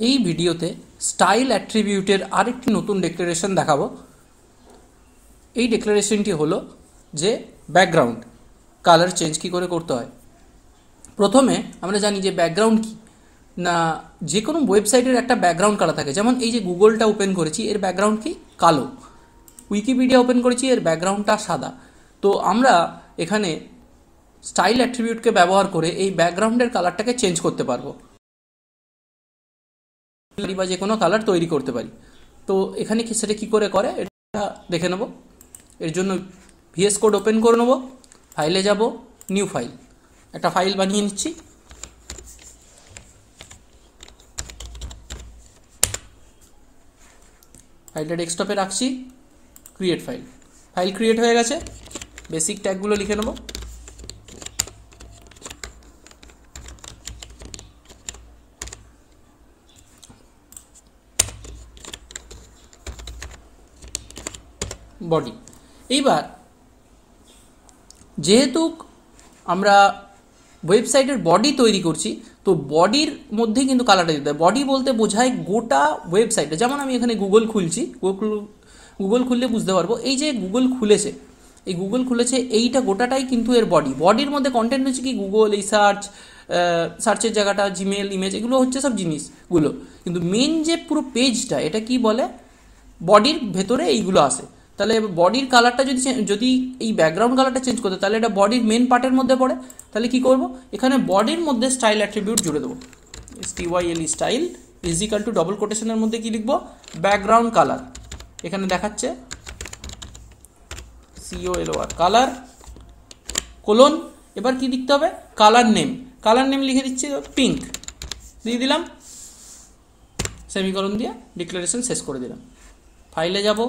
এই ভিডিওতে স্টাইল অ্যাট্রিবিউটের আরেকটি নতুন ডেক্লারেশন দেখাবো। এই ডেক্লারেশনটি হলো যে ব্যাকগ্রাউন্ড কালার চেঞ্জ কী করে করতে হয়। প্রথমে আমরা জানি যে ব্যাকগ্রাউন্ড কি না, যে কোনো ওয়েবসাইটের একটা ব্যাকগ্রাউন্ড কালার থাকে। যেমন এই যে গুগলটা ওপেন করেছি, এর ব্যাকগ্রাউন্ড কি কালো। উইকিপিডিয়া ওপেন করেছি, এর ব্যাকগ্রাউন্ডটা সাদা। তো আমরা এখানে স্টাইল অ্যাট্রিবিউটকে ব্যবহার করে এই ব্যাকগ্রাউন্ডের কালারটাকে চেঞ্জ করতে পারবো বা যে কোনো কালার তৈরি করতে পারি। তো এখানে কি সেটা কী করে করে এটা দেখে নেব। এর জন্য ভিএস কোড ওপেন করে নেব, ফাইলে যাব, নিউ ফাইল, একটা ফাইল বানিয়ে নিচ্ছি। ফাইলটা ডেস্কটপে রাখছি, ক্রিয়েট ফাইল। ফাইল ক্রিয়েট হয়ে গেছে। বেসিক ট্যাগগুলো লিখে নেব। বডি। এইবার যেহেতু আমরা ওয়েবসাইটের বডি তৈরি করছি, তো বডির মধ্যেই কিন্তু কালারটা দিতে হয়। বডি বলতে বোঝায় গোটা ওয়েবসাইটে। যেমন আমি এখানে গুগল খুলছি, গুগল খুললে বুঝতে পারবো এই যে গুগল খুলেছে, এই গুগল খুলেছে এইটা গোটাটাই কিন্তু এর বডি। বডির মধ্যে কন্টেন্ট হচ্ছে কি গুগল, এই সার্চের জায়গাটা, জিমেল, ইমেজ, এগুলো হচ্ছে সব জিনিসগুলো। কিন্তু মেন যে পুরো পেজটা, এটা কি বলে বডির ভেতরে এইগুলো আসে। তাহলে বডির কালারটা যদি এই ব্যাকগ্রাউন্ড কালারটা চেঞ্জ করতে, তাহলে এটা বডির মেন পার্টের মধ্যে পড়ে। তাহলে কি করব, এখানে বডির মধ্যে স্টাইল অ্যাট্রিবিউট জুড়ে দেবো। STYLE style is equal to double কোটেশনের মধ্যে কি লিখবো, ব্যাকগ্রাউন্ড কালার। এখানে দেখাচ্ছে COLOR কালার কোলন। এবার কি লিখতে হবে, কালার নেম। কালার নেম লিখে দিচ্ছি পিঙ্ক, দিয়ে দিলাম, সেমিকোলন দিয়ে ডিক্লারেশন শেষ করে দিলাম। ফাইলে যাব,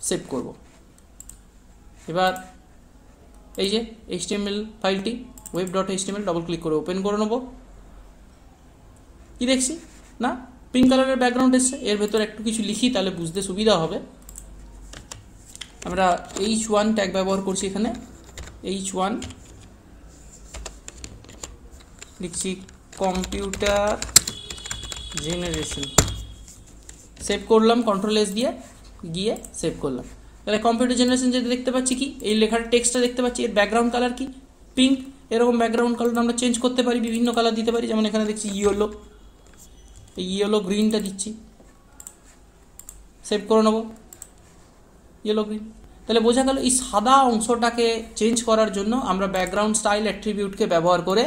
সেভ করব। এবার এই যে HTML ফাইলটি web.html ডবল ক্লিক করে ওপেন করে নেব। কি দেখছি না, পিঙ্ক কালারের ব্যাকগ্রাউন্ড এসছে। এর ভেতর একটু কিছু লিখি, তাহলে বুঝতে সুবিধা হবে। আমরা H1 ট্যাগ ব্যবহার করছি। এখানে H1 লিখছি কম্পিউটার জেনারেশন। সেভ করলাম, Ctrl+S দিয়ে গিয়ে সেভ করলাম। তাহলে কম্পিউটার জেনারেশন যেটা দেখতে পাচ্ছি, কি এই লেখার টেক্সটটা দেখতে পাচ্ছি, এর ব্যাকগ্রাউন্ড কালার কি পিঙ্ক। এরকম ব্যাকগ্রাউন্ড কালার আমরা চেঞ্জ করতে পারি, বিভিন্ন কালার দিতে পারি। যেমন এখানে দেখছি ইয়েলো, এই ইয়েলো গ্রিনটা দিচ্ছি, সেভ করে নেব, ইয়েলো গ্রিন। তাহলে বোঝা গেল এই সাদা অংশটাকে চেঞ্জ করার জন্য আমরা ব্যাকগ্রাউন্ড স্টাইল অ্যাট্রিবিউটকে ব্যবহার করে,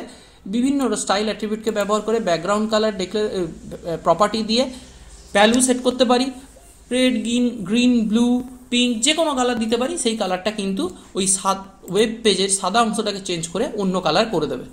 বিভিন্ন স্টাইল অ্যাট্রিবিউটকে ব্যবহার করে ব্যাকগ্রাউন্ড কালার প্রপার্টি দিয়ে ভ্যালু সেট করতে পারি। রেড, গ্রিন, ব্লু, পিঙ্ক, যে কোনো কালার দিতে পারি। সেই কালারটা কিন্তু ওই ওয়েব পেজের সাদা অংশটাকে চেঞ্জ করে অন্য কালার করে দেবে।